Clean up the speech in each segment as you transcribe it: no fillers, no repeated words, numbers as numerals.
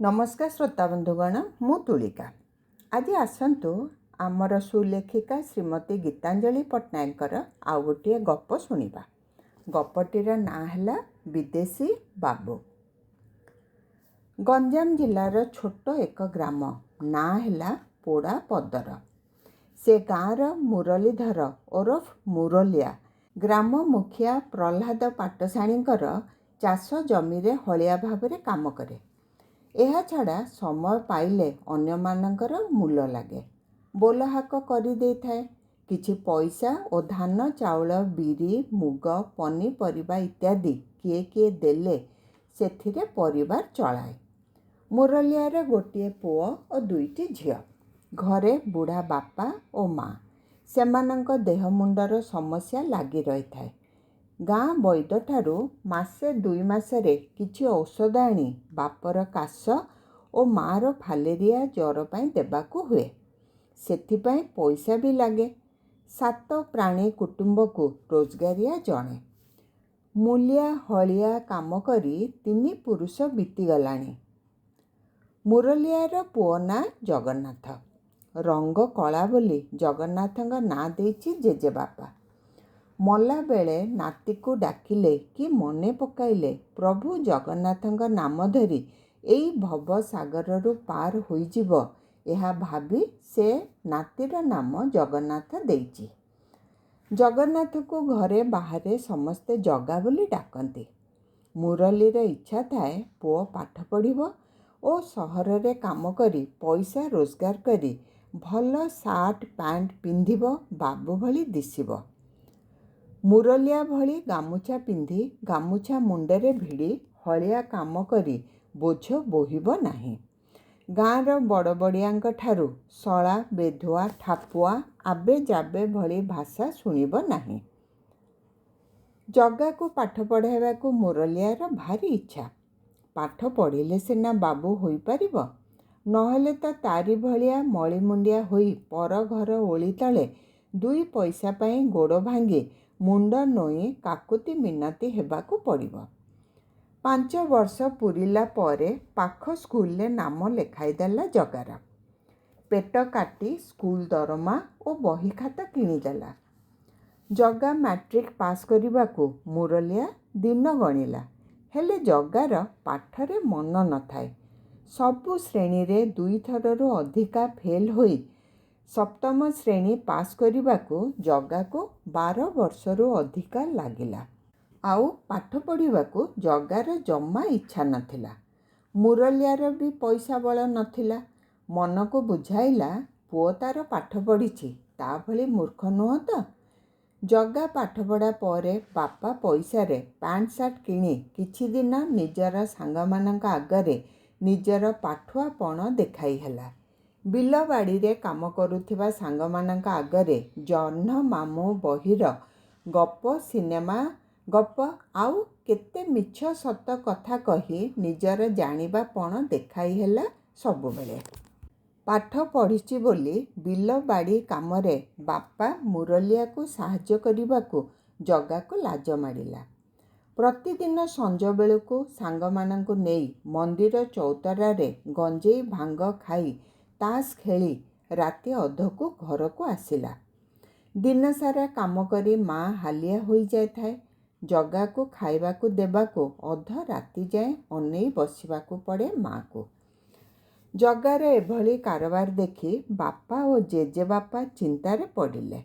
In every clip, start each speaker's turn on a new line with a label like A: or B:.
A: नमस्कार श्रोता बंधुगण मु तुलिका आज आसतु आमर सुलेखिका श्रीमती गीतांजलि पट्टनायकर आउ गोटे गप शुणा। गपटीर ना है विदेशी बाबू। गंजाम जिलार छोट एक ग्राम ना है पोड़ा पदर। से गाँवर मुरलीधर ओरफ मुरलिया ग्राम मुखिया प्रहलाद पाटशाणीकर चाष जमीरे हलिया भाव काम करे। ଏହା ଛଡ଼ା ସମୟ ପାଇଲେ ଅନ୍ୟମାନଙ୍କର ମୂଲ ଲାଗେ, ବୋଲ ହାକ କରିଦେଇଥାଏ। କିଛି ପଇସା ଓ ଧାନ ଚାଉଳ ବିରି ମୁଗ ପନିପରିବା ଇତ୍ୟାଦି କିଏ କିଏ ଦେଲେ ସେଥିରେ ପରିବାର ଚଳାଏ। ମୁରଲିଆର ଗୋଟିଏ ପୁଅ ଓ ଦୁଇଟି ଝିଅ। ଘରେ ବୁଢ଼ା ବାପା ଓ ମା। ସେମାନଙ୍କ ଦେହ ମୁଣ୍ଡର ସମସ୍ୟା ଲାଗି ରହିଥାଏ। ଗାଁ ବୈଦଠାରୁ ମାସେ 2 ମାସରେ କିଛି ଔଷଧ ଆଣି ବାପର କାଶ ଓ ମାର ଫାଲେରିଆ ଜ୍ୱର ପାଇଁ ଦେବାକୁ ହୁଏ। ସେଥିପାଇଁ ପଇସା ବି ଲାଗେ। 7 ପ୍ରାଣୀ କୁଟୁମ୍ବକୁ ରୋଜଗାରିଆ ଜଣେ। ମୂଲିଆ ହଳିଆ କାମ କରି 3 ପୁରୁଷ ବିତିଗଲାଣି। ମୁରଲିଆର ପୁଅ ନାଁ ଜଗନ୍ନାଥ। ରଙ୍ଗ କଳା ବୋଲି ଜଗନ୍ନାଥଙ୍କ ନାଁ ଦେଇଛି ଜେଜେବାପା। ମଲାବେଳେ ନାତିକୁ ଡାକିଲେ କି ମନେ ପକାଇଲେ ପ୍ରଭୁ ଜଗନ୍ନାଥଙ୍କ ନାମ ଧରି ଏଇ ଭବସାଗରରୁ ପାର ହୋଇଯିବ, ଏହା ଭାବି ସେ ନାତିର ନାମ ଜଗନ୍ନାଥ ଦେଇଛି। ଜଗନ୍ନାଥକୁ ଘରେ ବାହାରେ ସମସ୍ତେ ଜଗା ବୋଲି ଡାକନ୍ତି। ମୁରଲୀର ଇଚ୍ଛା ଥାଏ ପୁଅ ପାଠ ପଢ଼ିବ ଓ ସହରରେ କାମ କରି ପଇସା ରୋଜଗାର କରି ଭଲ ସାର୍ଟ ପ୍ୟାଣ୍ଟ ପିନ୍ଧିବ, ବାବୁ ଭଳି ଦିଶିବ। ମୁରଲିଆ ଭଳି ଗାମୁଛା ପିନ୍ଧି ଗାମୁଛା ମୁଣ୍ଡରେ ଭିଡ଼ି ହଳିଆ କାମ କରି ବୋଝ ବୋହିବ ନାହିଁ। ଗାଁର ବଡ଼ବଡ଼ିଆଙ୍କ ଠାରୁ ଶଳା ବେଧୁଆ ଠାପୁଆ ଆବେ ଯାବେ ଭଳି ଭାଷା ଶୁଣିବ ନାହିଁ। ଜଗାକୁ ପାଠ ପଢ଼ାଇବାକୁ ମୁରଲିଆର ଭାରି ଇଚ୍ଛା। ପାଠ ପଢ଼ିଲେ ସିନା ବାବୁ ହୋଇପାରିବ, ନହେଲେ ତ ତାରି ଭଳିଆ ମଳିମୁଣ୍ଡିଆ ହୋଇ ପର ଘର ଓଳି ତଳେ 2 ପଇସା ପାଇଁ ଗୋଡ଼ ଭାଙ୍ଗି ମୁଣ୍ଡ ନୋଇ କାକୁତି ମିନତି ହେବାକୁ ପଡ଼ିବ। 5 ବର୍ଷ ପୂରିଲା ପରେ ପାଖ ସ୍କୁଲରେ ନାମ ଲେଖାଇଦେଲା ଜଗାର। ପେଟ କାଟି ସ୍କୁଲ ଦରମା ଓ ବହି ଖାତା କିଣିଦେଲା। ଜଗା ମାଟ୍ରିକ ପାସ୍ କରିବାକୁ ମୁରଲିଆ ଦିନ ଗଣିଲା। ହେଲେ ଜଗାର ପାଠରେ ମନ ନଥାଏ। ସବୁ ଶ୍ରେଣୀରେ 2 ଥରରୁ ଅଧିକା ଫେଲ୍ ହୋଇ 7ମ ଶ୍ରେଣୀ ପାସ୍ କରିବାକୁ ଜଗାକୁ 12 ବର୍ଷରୁ ଅଧିକା ଲାଗିଲା। ଆଉ ପାଠ ପଢ଼ିବାକୁ ଜଗାର ଜମା ଇଚ୍ଛା ନଥିଲା। ମୁରଲିଆର ବି ପଇସା ବଳ ନଥିଲା। ମନକୁ ବୁଝାଇଲା ପୁଅ ତାର ପାଠ ପଢ଼ିଛି, ତା ଭଳି ମୂର୍ଖ ନୁହଁ ତ। ଜଗା ପାଠପଢ଼ା ପରେ ବାପା ପଇସାରେ ପ୍ୟାଣ୍ଟ ସାର୍ଟ କିଣି କିଛି ଦିନ ନିଜର ସାଙ୍ଗମାନଙ୍କ ଆଗରେ ନିଜର ପାଠୁଆପଣ ଦେଖାଇ ହେଲା। ବିଲ ବାଡ଼ିରେ କାମ କରୁଥିବା ସାଙ୍ଗମାନଙ୍କ ଆଗରେ ଜହ୍ନ ମାମୁଁ ବହିର ଗପ ସିନେମା ଗପ ଆଉ କେତେ ମିଛ ସତ କଥା କହି ନିଜର ଜାଣିବା ପଣ ଦେଖାଇ ହେଲା ସବୁବେଳେ। ପାଠ ପଢ଼ିଛି ବୋଲି ବିଲ ବାଡ଼ି କାମରେ ବାପା ମୁରଲିଆକୁ ସାହାଯ୍ୟ କରିବାକୁ ଜଗାକୁ ଲାଜ ମାଡ଼ିଲା। ପ୍ରତିଦିନ ସଞ୍ଜ ବେଳକୁ ସାଙ୍ଗମାନଙ୍କୁ ନେଇ ମନ୍ଦିର ଚୌତରାରେ ଗଞ୍ଜେଇ ଭାଙ୍ଗ ଖାଇ ତାସ୍ ଖେଳି ରାତି ଅଧକୁ ଘରକୁ ଆସିଲା। ଦିନସାରା କାମ କରି ମା ହାଲିଆ ହୋଇଯାଇଥାଏ। ଜଗାକୁ ଖାଇବାକୁ ଦେବାକୁ ଅଧ ରାତି ଯାଏଁ ଅନେଇ ବସିବାକୁ ପଡ଼େ ମା'କୁ। ଜଗାର ଏଭଳି କାରବାର ଦେଖି ବାପା ଓ ଜେଜେବାପା ଚିନ୍ତାରେ ପଡ଼ିଲେ।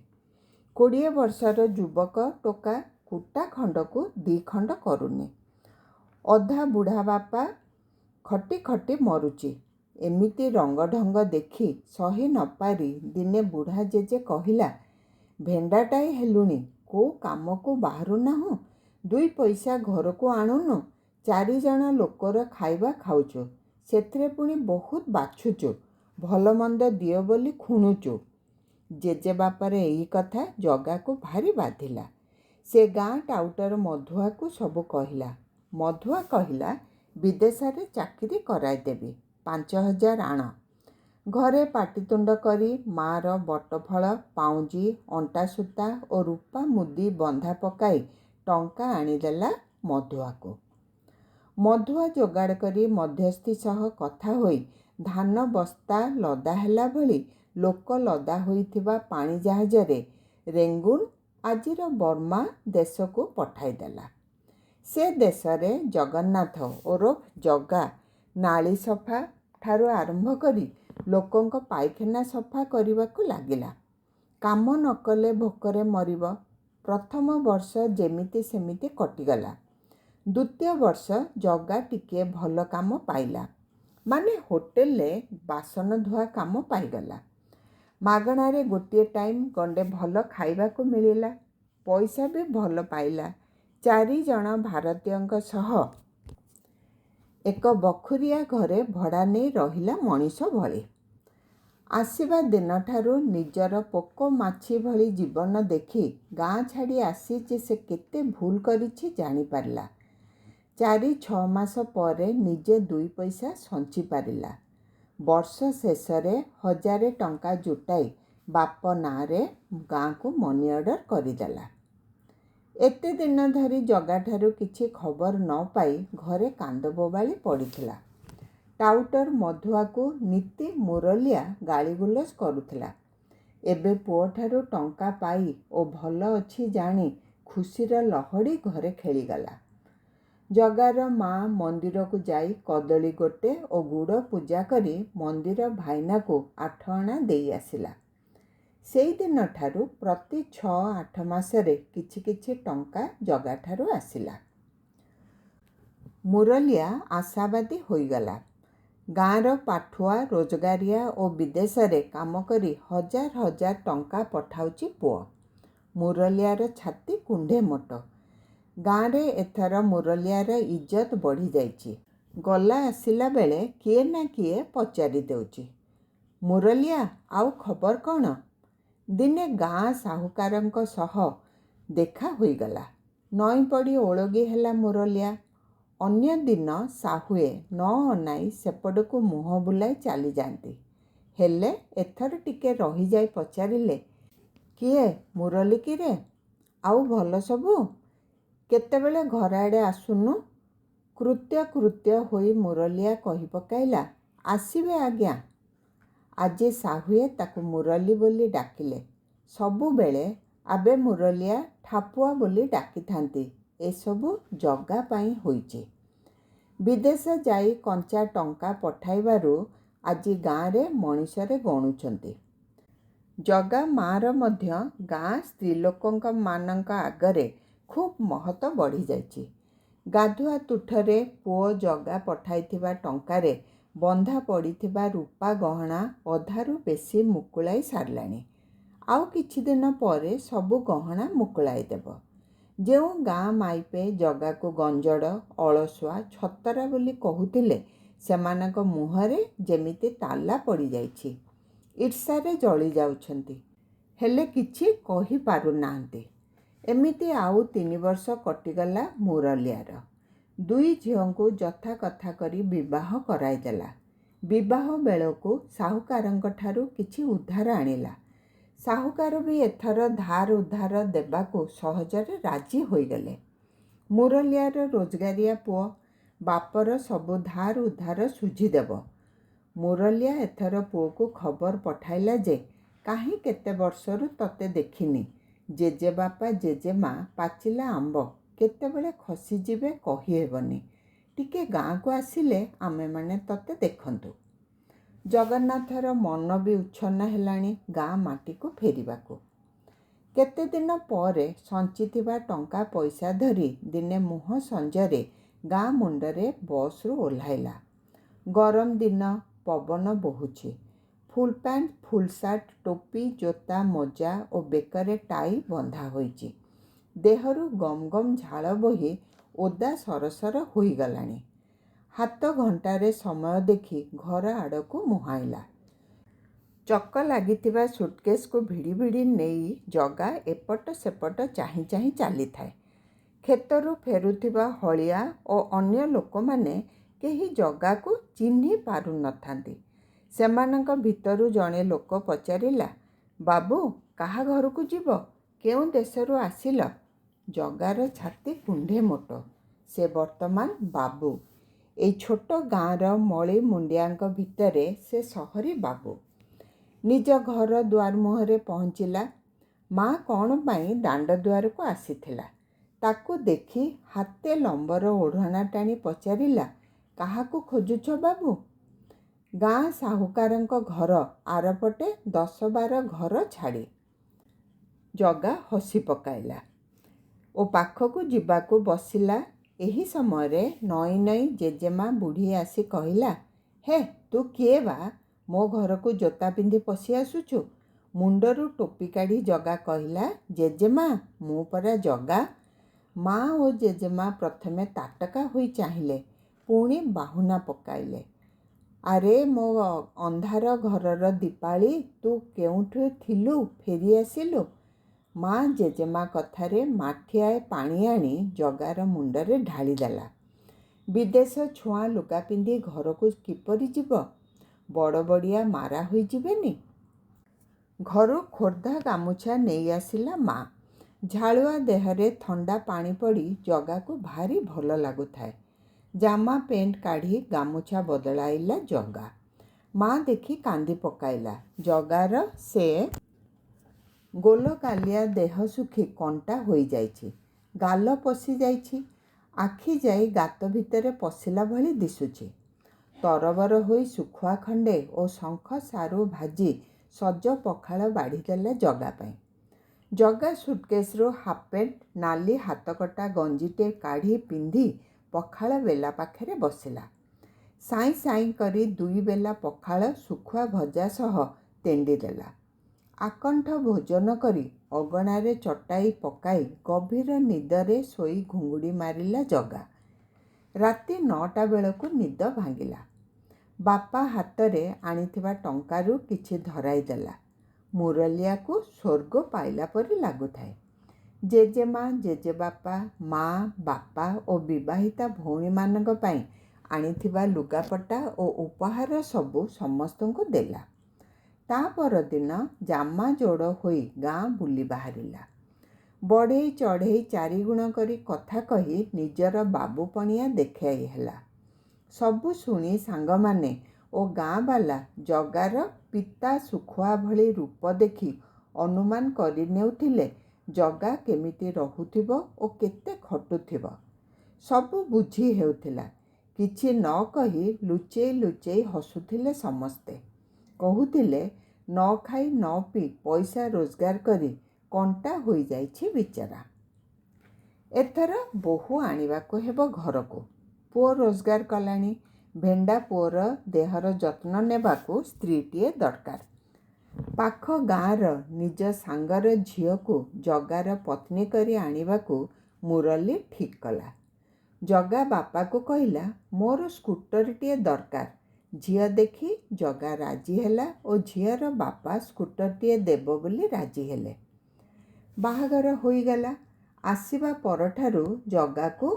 A: 20 ବର୍ଷର ଯୁବକ ଟୋକା କୁଟା ଖଣ୍ଡକୁ 2 ଖଣ୍ଡ କରୁନି। ଅଧା ବୁଢ଼ା ବାପା ଖଟି ଖଟି ମରୁଛି। ଏମିତି ରଙ୍ଗଢଙ୍ଗ ଦେଖି ସହି ନପାରି ଦିନେ ବୁଢ଼ା ଜେଜେ କହିଲା, ଭେଣ୍ଡାଟାଏ ହେଲୁଣି, କୋଉ କାମକୁ ବାହାରୁ ନାହୁଁ, 2 ପଇସା ଘରକୁ ଆଣୁନୁ, 4 ଜଣ ଲୋକର ଖାଇବା ଖାଉଛୁ, ସେଥିରେ ପୁଣି ବହୁତ ବାଛୁଛୁ, ଭଲ ମନ୍ଦ ଦିଅ ବୋଲି ଖୁଣୁଛୁ। ଜେଜେବାପାର ଏଇ କଥା ଜଗାକୁ ଭାରି ବାଧିଲା। ସେ ଗାଁ ଟାଉଟର ମଧୁଆକୁ ସବୁ କହିଲା। ମଧୁଆ କହିଲା, ବିଦେଶରେ ଚାକିରି କରାଇଦେବି, 5,000 ଆଣ। ଘରେ ପାଟିତୁଣ୍ଡ କରି ମା'ର ବଟଫଳ ପାଉଁଜି ଅଣ୍ଟାସୂତା ଓ ରୂପା ମୁଦି ବନ୍ଧା ପକାଇ ଟଙ୍କା ଆଣିଦେଲା ମଧୁଆକୁ। ମଧୁଆ ଯୋଗାଡ଼ କରି ମଧ୍ୟସ୍ଥି ସହ କଥା ହୋଇ ଧାନ ବସ୍ତା ଲଦା ହେଲା ଭଳି ଲୋକ ଲଦା ହୋଇଥିବା ପାଣି ଜାହାଜରେ ରେଙ୍ଗୁନ ଆଜିର ବର୍ମା ଦେଶକୁ ପଠାଇଦେଲା। ସେ ଦେଶରେ ଜଗନ୍ନାଥ ଓରଫ ଜଗା ନାଳି ସଫା ଠାରୁ ଆରମ୍ଭ କରି ଲୋକଙ୍କ ପାଇଖାନା ସଫା କରିବାକୁ ଲାଗିଲା। କାମ ନ କଲେ ଭୋକରେ ମରିବ। ପ୍ରଥମ ବର୍ଷ ଯେମିତି ସେମିତି କଟିଗଲା। ଦ୍ୱିତୀୟ ବର୍ଷ ଜଗା ଟିକିଏ ଭଲ କାମ ପାଇଲା, ମାନେ ହୋଟେଲରେ ବାସନ ଧୁଆ କାମ ପାଇଗଲା। ମାଗଣାରେ ଗୋଟିଏ ଟାଇମ୍ ଗଣ୍ଡେ ଭଲ ଖାଇବାକୁ ମିଳିଲା। ପଇସା ବି ଭଲ ପାଇଲା। 4 ଜଣ ଭାରତୀୟଙ୍କ ସହ ଏକ ବଖୁରିଆ ଘରେ ଭଡ଼ା ନେଇ ରହିଲା ମଣିଷ ଭଳି। ଆସିବା ଦିନଠାରୁ ନିଜର ପୋକ ମାଛି ଭଳି ଜୀବନ ଦେଖି ଗାଁ ଛାଡ଼ି ଆସିଛି ସେ କେତେ ଭୁଲ କରିଛି ଜାଣିପାରିଲା। 4-6 ମାସ ପରେ ନିଜେ 2 ପଇସା ସଞ୍ଚି ପାରିଲା। ବର୍ଷ ଶେଷରେ 1000 ଟଙ୍କା ଜୁଟାଇ ବାପ ନାଁରେ ଗାଁକୁ ମନି ଅର୍ଡ଼ର କରିଦେଲା। ଏତେ ଦିନ ଧରି ଜଗାଠାରୁ କିଛି ଖବର ନ ପାଇ ଘରେ କାନ୍ଦ ବୋବାଳି ପଡ଼ିଥିଲା। ଟାଉଟର ମଧୁଆକୁ ନୀତି ମୁରଲିଆ ଗାଳିଗୁଲଜ କରୁଥିଲା। ଏବେ ପୁଅଠାରୁ ଟଙ୍କା ପାଇ ଓ ଭଲ ଅଛି ଜାଣି ଖୁସିର ଲହଡ଼ି ଘରେ ଖେଳିଗଲା। ଜଗାର ମା ମନ୍ଦିରକୁ ଯାଇ କଦଳୀ ଗୋଟେ ଓ ଗୁଡ଼ ପୂଜା କରି ମନ୍ଦିର ଭାଇନାକୁ 8 ଅଣା ଦେଇ ଆସିଲା। ସେଇଦିନଠାରୁ ପ୍ରତି 6-8 ମାସରେ କିଛି କିଛି ଟଙ୍କା ଜଗାଠାରୁ ଆସିଲା। ମୁରଲିଆ ଆଶାବାଦୀ ହୋଇଗଲା। ଗାଁର ପାଠୁଆ ରୋଜଗାରିଆ ଓ ବିଦେଶରେ କାମ କରି 1000 ଟଙ୍କା ପଠାଉଛି ପୁଅ। ମୁରଲିଆର ଛାତି କୁଣ୍ଢେ ମୋଟ। ଗାଁରେ ଏଥର ମୁରଲିଆର ଇଜ୍ଜତ ବଢ଼ିଯାଇଛି। ଗଲା ଆସିଲା ବେଳେ କିଏ ନା କିଏ ପଚାରି ଦେଉଛି, ମୁରଲିଆ ଆଉ ଖବର କ'ଣ? ଦିନେ ଗାଁ ସାହୁକାରଙ୍କ ସହ ଦେଖା ହୋଇଗଲା। ନଇଁ ପଡ଼ି ଓଳଗି ହେଲା ମୁରଲିଆ। ଅନ୍ୟ ଦିନ ସାହୁଏ ନ ଅନାଇ ସେପଟକୁ ମୁହଁ ବୁଲାଇ ଚାଲିଯାଆନ୍ତି। ହେଲେ ଏଥର ଟିକେ ରହିଯାଇ ପଚାରିଲେ, କିଏ ମୁରଲି କିରେ? ଆଉ ଭଲ ସବୁ? କେତେବେଳେ ଘର ଆଡ଼େ ଆସୁନୁ? କୃତ୍ୟ ହୋଇ ମୁରଲିଆ କହି ପକାଇଲା, ଆସିବେ ଆଜ୍ଞା। ଆଜି ସାହୁଏ ତାକୁ ମୁରଲି ବୋଲି ଡାକିଲେ। ସବୁବେଳେ ଆବେ ମୁରଲିଆ ଠାପୁଆ ବୋଲି ଡାକିଥାନ୍ତି। ଏସବୁ ଜଗା ପାଇଁ ହୋଇଛି। ବିଦେଶ ଯାଇ କଞ୍ଚା ଟଙ୍କା ପଠାଇବାରୁ ଆଜି ଗାଁରେ ମଣିଷରେ ଗଣୁଛନ୍ତି। ଜଗା ମା'ର ମଧ୍ୟ ଗାଁ ସ୍ତ୍ରୀଲୋକଙ୍କ ମାନଙ୍କ ଆଗରେ ଖୁବ୍ ମହତ ବଢ଼ିଯାଇଛି। ଗାଧୁଆ ତୁଠରେ ପୁଅ ଜଗା ପଠାଇଥିବା ଟଙ୍କାରେ ବନ୍ଧା ପଡ଼ିଥିବା ରୂପା ଗହଣା ଅଧାରୁ ବେଶି ମୁକୁଳାଇ ସାରିଲାଣି। ଆଉ କିଛି ଦିନ ପରେ ସବୁ ଗହଣା ମୁକୁଳାଇ ଦେବ। ଯେଉଁ ଗାଁ ମାଇପେ ଜଗାକୁ ଗଞ୍ଜଡ଼, ଅଳସୁଆ, ଛତରା ବୋଲି କହୁଥିଲେ ସେମାନଙ୍କ ମୁହଁରେ ଯେମିତି ତାଲା ପଡ଼ିଯାଇଛି। ଈର୍ଷାରେ ଜଳି ଯାଉଛନ୍ତି। ହେଲେ କିଛି କହିପାରୁନାହାନ୍ତି। ଏମିତି ଆଉ 3 ବର୍ଷ କଟିଗଲା ମୁରଲିଆର। 2 ଝିଅଙ୍କୁ ଯଥା କଥା କରି ବିବାହ କରାଇଦେଲା। ବିବାହ ବେଳକୁ ସାହୁକାରଙ୍କଠାରୁ କିଛି ଉଧାର ଆଣିଲା। ସାହୁକାର ବି ଏଥର ଧାର ଉଧାର ଦେବାକୁ ସହଜରେ ରାଜି ହୋଇଗଲେ। ମୁରଲିଆର ରୋଜଗାରିଆ ପୁଅ, ବାପର ସବୁ ଧାର ଉଧାର ଶୁଝିଦେବ। ମୁରଲିଆ ଏଥର ପୁଅକୁ ଖବର ପଠାଇଲା ଯେ, କାହିଁ କେତେ ବର୍ଷରୁ ତତେ ଦେଖିନି। ଜେଜେବାପା ଜେଜେମା ପାଚିଲା ଆମ୍ବ କେତେବେଳେ ଖସିଯିବେ କହିହେବନି। ଟିକେ ଗାଁକୁ ଆସିଲେ ଆମେମାନେ ତତେ ଦେଖନ୍ତୁ। ଜଗନ୍ନାଥର ମନ ବି ଉଚ୍ଛନ୍ନ ହେଲାଣି ଗାଁ ମାଟିକୁ ଫେରିବାକୁ। କେତେଦିନ ପରେ ସଞ୍ଚିଥିବା ଟଙ୍କା ପଇସା ଧରି ଦିନେ ମୁହଁ ସଞ୍ଜରେ ଗାଁ ମୁଣ୍ଡରେ ବସ୍ରୁ ଓହ୍ଲାଇଲା। ଗରମ ଦିନ, ପବନ ବୋହୁଛି। ଫୁଲ୍ ପ୍ୟାଣ୍ଟ, ଫୁଲ୍ ସାର୍ଟ, ଟୋପି, ଜୋତା, ମୋଜା ଓ ବେକରେ ଟାଇ ବନ୍ଧା ହୋଇଛି। ଦେହରୁ ଗମ ଗମ ଝାଳ ବୋହି ଓଦା ସରସର ହୋଇଗଲାଣି। ହାତ ଘଣ୍ଟାରେ ସମୟ ଦେଖି ଘର ଆଡ଼କୁ ମୁହାଁଇଲା। ଚକ ଲାଗିଥିବା ସୁଟକେଶକୁ ଭିଡ଼ି ଭିଡ଼ି ନେଇ ଜଗା ଏପଟ ସେପଟ ଚାହିଁ ଚାହିଁ ଚାଲିଥାଏ। କ୍ଷେତରୁ ଫେରୁଥିବା ହଳିଆ ଓ ଅନ୍ୟ ଲୋକମାନେ କେହି ଜଗାକୁ ଚିହ୍ନି ପାରୁନଥାନ୍ତି। ସେମାନଙ୍କ ଭିତରୁ ଜଣେ ଲୋକ ପଚାରିଲା, ବାବୁ, କାହା ଘରକୁ ଯିବ? କେଉଁ ଦେଶରୁ ଆସିଲ? ଜଗାର ଛାତି କୁଣ୍ଢେ ମୋଟ। ସେ ବର୍ତ୍ତମାନ ବାବୁ। ଏଇ ଛୋଟ ଗାଁର ମଳି ମୁଣ୍ଡିଆଙ୍କ ଭିତରେ ସେ ସହରୀ ବାବୁ। ନିଜ ଘର ଦୁଆର ମୁହଁରେ ପହଞ୍ଚିଲା। ମା କ'ଣ ପାଇଁ ଦାଣ୍ଡ ଦୁଆରକୁ ଆସିଥିଲା। ତାକୁ ଦେଖି ହାତେ ଲମ୍ବର ଓଢ଼ଣା ଟାଣି ପଚାରିଲା, କାହାକୁ ଖୋଜୁଛ ବାବୁ? ଗାଁ ସାହୁକାରଙ୍କ ଘର ଆରପଟେ 10-12 ଘର ଛାଡ଼ି। ଜଗା ହସି ପକାଇଲା ଓ ପାଖକୁ ଯିବାକୁ ବସିଲା। ଏହି ସମୟରେ ନଈ ନଈ ଜେଜେମା ବୁଢ଼ୀ ଆସି କହିଲା, ହେ ତୁ କିଏ ବା? ମୋ ଘରକୁ ଜୋତା ପିନ୍ଧି ପଶି ଆସୁଛୁ? ମୁଣ୍ଡରୁ ଟୋପି କାଢ଼ି ଜଗା କହିଲା, ଜେଜେମା ମୁଁ ପରା ଜଗା। ମା ଓ ଜେଜେମା ପ୍ରଥମେ ତାଟକା ହୋଇ ଚାହିଁଲେ, ପୁଣି ବାହୁନା ପକାଇଲେ। ଆରେ ମୋ ଅନ୍ଧାର ଘରର ଦୀପାଳି, ତୁ କେଉଁଠି ଥିଲୁ, ଫେରି ଆସିଲୁ? ମା ଜେଜେମା କଥାରେ ମାଠିଆଏ ପାଣି ଆଣି ଜଗାର ମୁଣ୍ଡରେ ଢାଳିଦେଲା। ବିଦେଶ ଛୁଆଁ ଲୁଗା ପିନ୍ଧି ଘରକୁ କିପରି ଯିବ? ବଡ଼ ବଡ଼ିଆ ମାରା ହୋଇଯିବେନି? ଘରୁ ଖୋର୍ଦ୍ଧା ଗାମୁଛା ନେଇ ଆସିଲା ମା। ଝାଳୁଆ ଦେହରେ ଥଣ୍ଡା ପାଣି ପଡ଼ି ଜଗାକୁ ଭାରି ଭଲ ଲାଗୁଥାଏ। ଜାମା ପେଣ୍ଟ କାଢ଼ି ଗାମୁଛା ବଦଳାଇଲା ଜଗା। ମା ଦେଖି କାନ୍ଦି ପକାଇଲା। ଜଗାର ସେ ଗୋଲଗାଲିଆ ଦେହ ଶୁଖି କଣ୍ଟା ହୋଇଯାଇଛି। ଗାଲ ପଶିଯାଇଛି। ଆଖି ଯାଇ ଗାତ ଭିତରେ ପଶିଲା ଭଳି ଦିଶୁଛି। ତରବର ହୋଇ ଶୁଖୁଆ ଖଣ୍ଡେ ଓ ଶଙ୍ଖ ସାରୁ ଭାଜି ସଜ ପଖାଳ ବାଢ଼ିଦେଲା ଜଗା ପାଇଁ। ଜଗା ସୁଟକେସରୁ ହାଫପ୍ୟାଣ୍ଟ, ନାଲି ହାତକଟା ଗଞ୍ଜିଟେ କାଢ଼ି ପିନ୍ଧି ପଖାଳ ବେଲା ପାଖରେ ବସିଲା। ସାଇଁ ସାଇଁ କରି 2 ବେଲା ପଖାଳ ଶୁଖୁଆ ଭଜା ସହ ତେଣ୍ଡି ଦେଲା। ଆକଣ୍ଠ ଭୋଜନ କରି ଅଗଣାରେ ଚଟାଇ ପକାଇ ଗଭୀର ନିଦରେ ଶୋଇ ଘୁଙ୍ଗୁଡ଼ି ମାରିଲା ଜଗା। ରାତି 9ଟା ବେଳକୁ ନିଦ ଭାଙ୍ଗିଲା। ବାପା ହାତରେ ଆଣିଥିବା ଟଙ୍କାରୁ କିଛି ଧରାଇ ଦେଲା। ମୁରଲିଆକୁ ସ୍ୱର୍ଗ ପାଇଲା ପରି ଲାଗୁଥାଏ। ଜେଜେମା, ଜେଜେବାପା, ମା, ବାପା ଓ ବିବାହିତା ଭଉଣୀମାନଙ୍କ ପାଇଁ ଆଣିଥିବା ଲୁଗାପଟା ଓ ଉପହାର ସବୁ ସମସ୍ତଙ୍କୁ ଦେଲା। ତା ପରଦିନ ଜାମା ଯୋଡ଼ ହୋଇ ଗାଁ ବୁଲି ବାହାରିଲା। ବଢ଼େଇ ଚଢ଼େଇ 4 ଗୁଣ କରି କଥା କହି ନିଜର ବାବୁପଣିଆ ଦେଖାଇ ହେଲା। ସବୁ ଶୁଣି ସାଙ୍ଗମାନେ ଓ ଗାଁବାଲା ଜଗାର ପିତା ଶୁଖୁଆ ଭଳି ରୂପ ଦେଖି ଅନୁମାନ କରି ନେଉଥିଲେ ଜଗା କେମିତି ରହୁଥିବ ଓ କେତେ ଖଟୁଥିବ। ସବୁ ବୁଝି ହେଉଥିଲା। କିଛି ନ କହି ଲୁଚେଇ ଲୁଚେଇ ହସୁଥିଲେ ସମସ୍ତେ। କହୁଥିଲେ, ନ ଖାଇ ନ ପିଇ ପଇସା ରୋଜଗାର କରି କଣ୍ଟା ହୋଇଯାଇଛି ବିଚରା। ଏଥର ବୋହୂ ଆଣିବାକୁ ହେବ ଘରକୁ। ପୁଅ ରୋଜଗାର କଲାଣି। ଭେଣ୍ଡା ପୁଅର ଦେହର ଯତ୍ନ ନେବାକୁ ସ୍ତ୍ରୀଟିଏ ଦରକାର। ପାଖ ଗାଁର ନିଜ ସାଙ୍ଗର ଝିଅକୁ ଜଗାର ପତ୍ନୀ କରି ଆଣିବାକୁ ମୁରଲି ଠିକ୍ କଲା। ଜଗା ବାପାକୁ କହିଲା, ମୋର ସ୍କୁଟରଟିଏ ଦରକାର। ଝିଅ ଦେଖି ଜଗା ରାଜି ହେଲା ଓ ଝିଅର ବାପା ସ୍କୁଟରଟିଏ ଦେବ ବୋଲି ରାଜି ହେଲେ। ବାହାଘର ହୋଇଗଲା। ଆସିବା ପରଠାରୁ ଜଗାକୁ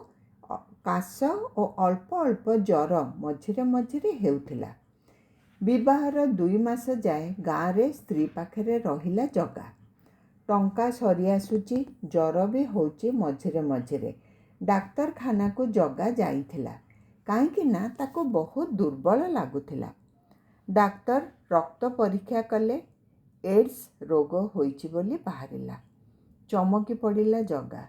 A: କାଶ ଓ ଅଳ୍ପ ଅଳ୍ପ ଜ୍ୱର ମଝିରେ ମଝିରେ ହେଉଥିଲା। ବିବାହର 2 ମାସ ଯାଏ ଗାଁରେ ସ୍ତ୍ରୀ ପାଖରେ ରହିଲା ଜଗା। ଟଙ୍କା ସରି ଆସୁଛି, ଜ୍ୱର ବି ହେଉଛି ମଝିରେ ମଝିରେ। ଡାକ୍ତରଖାନାକୁ ଜଗା ଯାଇଥିଲା। କାହିଁକି ନା ତାକୁ ବହୁତ ଦୁର୍ବଳ ଲାଗୁଥିଲା। ଡାକ୍ତର ରକ୍ତ ପରୀକ୍ଷା କଲେ। ଏଡ୍ସ ରୋଗ ହୋଇଛି ବୋଲି ବାହାରିଲା। ଚମକି ପଡ଼ିଲା ଜଗା।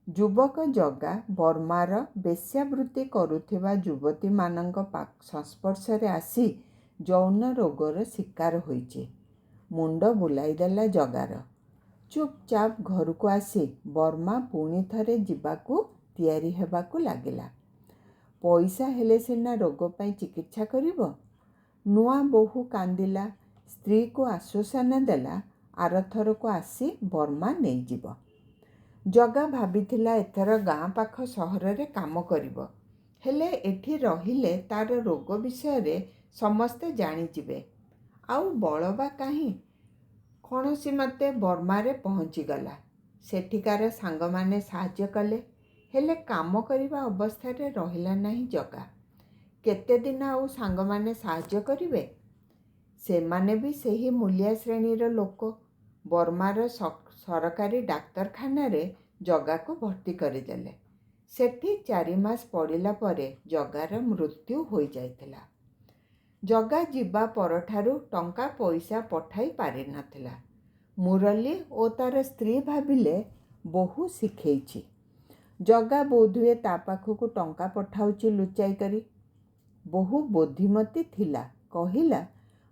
A: ଯୁବକ ଜଗା ବର୍ମାର ବେଶ୍ୟାବୃତ୍ତି କରୁଥିବା ଯୁବତୀମାନଙ୍କ ସଂସ୍ପର୍ଶରେ ଆସି ଯୌନ ରୋଗର ଶିକାର ହୋଇଛି। ମୁଣ୍ଡ ବୁଲାଇ ଦେଲା ଜଗାର। ଚୁପଚାପ ଘରକୁ ଆସି ବର୍ମା ପୁଣି ଥରେ ଯିବାକୁ ତିଆରି ହେବାକୁ ଲାଗିଲା। ପଇସା ହେଲେ ସିନା ରୋଗ ପାଇଁ ଚିକିତ୍ସା କରିବ। ନୂଆ ବୋହୂ କାନ୍ଦିଲା। ସ୍ତ୍ରୀକୁ ଆଶ୍ୱାସନା ଦେଲା, ଆରଥରକୁ ଆସି ବର୍ମା ନେଇଯିବ। ଜଗା ଭାବିଥିଲା ଏଥର ଗାଁ ପାଖ ସହରରେ କାମ କରିବ। ହେଲେ ଏଠି ରହିଲେ ତାର ରୋଗ ବିଷୟରେ ସମସ୍ତେ ଜାଣିଯିବେ। ଆଉ ବଳ ବା କାହିଁ? କୌଣସି ମତେ ବର୍ମାରେ ପହଞ୍ଚିଗଲା। ସେଠିକାର ସାଙ୍ଗମାନେ ସାହାଯ୍ୟ କଲେ। ହେଲେ କାମ କରିବା ଅବସ୍ଥାରେ ରହିଲା ନାହିଁ ଜଗା। କେତେଦିନ ଆଉ ସାଙ୍ଗମାନେ ସାହାଯ୍ୟ କରିବେ? ସେମାନେ ବି ସେହି ମୂଲିଆ ଶ୍ରେଣୀର ଲୋକ। ବର୍ମାର ସରକାରୀ ଡାକ୍ତରଖାନାରେ ଜଗାକୁ ଭର୍ତ୍ତି କରିଦେଲେ। ସେଠି 4 ମାସ ପଡ଼ିଲା ପରେ ଜଗାର ମୃତ୍ୟୁ ହୋଇଯାଇଥିଲା। ଜଗା ଯିବା ପରଠାରୁ ଟଙ୍କା ପଇସା ପଠାଇ ପାରିନଥିଲା। ମୁରଲୀ ଓ ତା'ର ସ୍ତ୍ରୀ ଭାବିଲେ ବୋହୂ ଶିଖେଇଛି। ଜଗା ବୋଧହୁଏ ତା ପାଖକୁ ଟଙ୍କା ପଠାଉଛି ଲୁଚାଇ କରି। ବୋହୂ ବୁଦ୍ଧିମତୀ ଥିଲା, କହିଲା,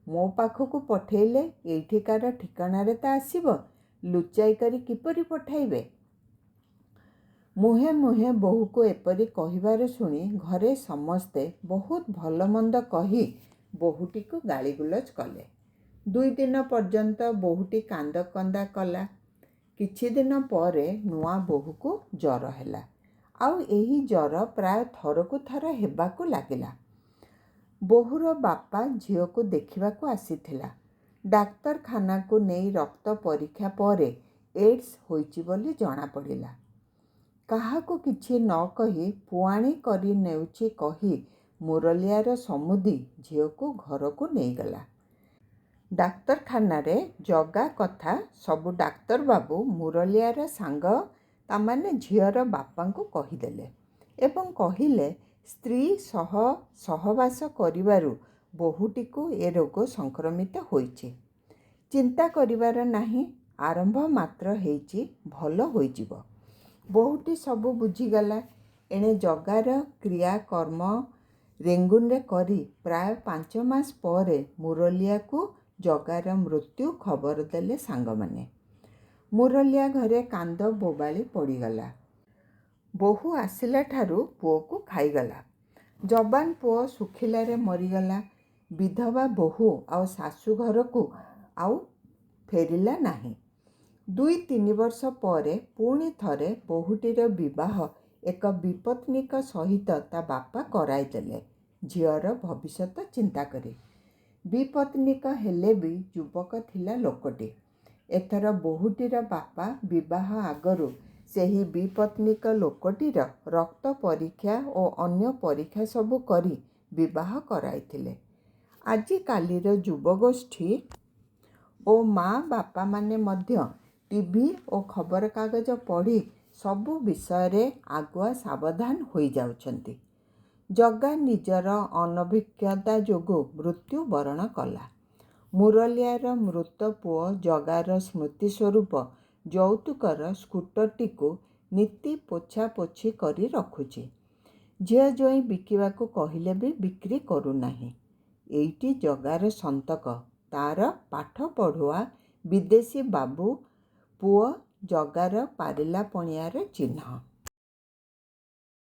A: ମୋ ପାଖକୁ ପଠେଇଲେ ଏଇଠିକାର ଠିକଣାରେ ତ ଆସିବ, ଲୁଚାଇ କରି କିପରି ପଠାଇବେ? ମୁହେଁ ମୁହେଁ ବୋହୂକୁ ଏପରି କହିବାର ଶୁଣି ଘରେ ସମସ୍ତେ ବହୁତ ଭଲ ମନ୍ଦ କହି ବୋହୂଟିକୁ ଗାଳିଗୁଲଜ କଲେ। 2 ଦିନ ପର୍ଯ୍ୟନ୍ତ ବୋହୂଟି କାନ୍ଦ କନ୍ଦା କଲା। କିଛି ଦିନ ପରେ ନୂଆ ବୋହୂକୁ ଜ୍ୱର ହେଲା। ଆଉ ଏହି ଜ୍ୱର ପ୍ରାୟ ଥରକୁ ଥର ହେବାକୁ ଲାଗିଲା। ବୋହୂର ବାପା ଝିଅକୁ ଦେଖିବାକୁ ଆସିଥିଲା। ଡାକ୍ତରଖାନାକୁ ନେଇ ରକ୍ତ ପରୀକ୍ଷା ପରେ ଏଡ୍ସ ହୋଇଛି ବୋଲି ଜଣାପଡ଼ିଲା। କାହାକୁ କିଛି ନ କହି ପୁଆଣି କରି ନେଉଛି କହି ମୁରଲିଆର ସମୁଦି ଝିଅକୁ ଘରକୁ ନେଇଗଲା। ଡାକ୍ତରଖାନାରେ ଜଗା କଥା ସବୁ ଡାକ୍ତରବାବୁ ମୁରଲିଆର ସାଙ୍ଗ, ତାମାନେ ଝିଅର ବାପାଙ୍କୁ କହିଦେଲେ ଏବଂ କହିଲେ ସ୍ତ୍ରୀ ସହ ସହବାସ କରିବାରୁ ବୋହୂଟିକୁ ଏ ରୋଗ ସଂକ୍ରମିତ ହୋଇଛି। ଚିନ୍ତା କରିବାର ନାହିଁ, ଆରମ୍ଭ ମାତ୍ର ହେଇଛି, ଭଲ ହୋଇଯିବ। ବୋହୂଟି ସବୁ ବୁଝିଗଲା। ଏଣେ ଜଗାର କ୍ରିୟାକର୍ମ ରେଙ୍ଗୁନରେ କରି ପ୍ରାୟ 5 ମାସ ପରେ ମୁରଲିଆକୁ ଜଗାର ମୃତ୍ୟୁ ଖବର ଦେଲେ ସାଙ୍ଗମାନେ। ମୁରଲିଆ ଘରେ କାନ୍ଦ ବୋବାଳି ପଡ଼ିଗଲା। ବୋହୂ ଆସିଲା ଠାରୁ ପୁଅକୁ ଖାଇଗଲା। ଯବାନ ପୁଅ ଶୁଖିଲାରେ ମରିଗଲା। ବିଧବା ବୋହୂ ଆଉ ଶାଶୁ ଘରକୁ ଆଉ ଫେରିଲା ନାହିଁ। 2-3 ବର୍ଷ ପରେ ପୁଣି ଥରେ ବୋହୂଟିର ବିବାହ ଏକ ବିପତ୍ନୀକ ସହିତ ତା ବାପା କରାଇଦେଲେ, ଝିଅର ଭବିଷ୍ୟତ ଚିନ୍ତା କରି। ବିପତ୍ନୀକ ହେଲେ ବି ଯୁବକ ଥିଲା ଲୋକଟି। ଏଥର ବୋହୂଟିର ବାପା ବିବାହ ଆଗରୁ ସେହି ବିପତ୍ନୀକ ଲୋକଟିର ରକ୍ତ ପରୀକ୍ଷା ଓ ଅନ୍ୟ ପରୀକ୍ଷା ସବୁ କରି ବିବାହ କରାଇଥିଲେ। ଆଜିକାଲିର ଯୁବଗୋଷ୍ଠୀ ଓ ମା ବାପାମାନେ ମଧ୍ୟ ଟିଭି ଓ ଖବରକାଗଜ ପଢ଼ି ସବୁ ବିଷୟରେ ଆଗୁଆ ସାବଧାନ ହୋଇଯାଉଛନ୍ତି। ଜଗା ନିଜର ଅନଭିଜ୍ଞତା ଯୋଗୁଁ ମୃତ୍ୟୁ ବରଣ କଲା। ମୁରଲିଆର ମୃତ ପୁଅ ଜଗାର ସ୍ମୃତି ସ୍ୱରୂପ ଯୌତୁକର ସ୍କୁଟରଟିକୁ ନିତି ପୋଛାପୋଛି କରି ରଖୁଛି। ଝିଅ ଜ୍ୱାଇଁ ବିକିବାକୁ କହିଲେ ବି ବିକ୍ରି କରୁନାହିଁ। ଏଇଟି ଜଗାର ସନ୍ତକ, ତା'ର ପାଠ ପଢ଼ୁଆ ବିଦେଶୀ ବାବୁ ପୁଅ ଜଗାର ପାରିଲା ପଣିଆର ଚିହ୍ନ।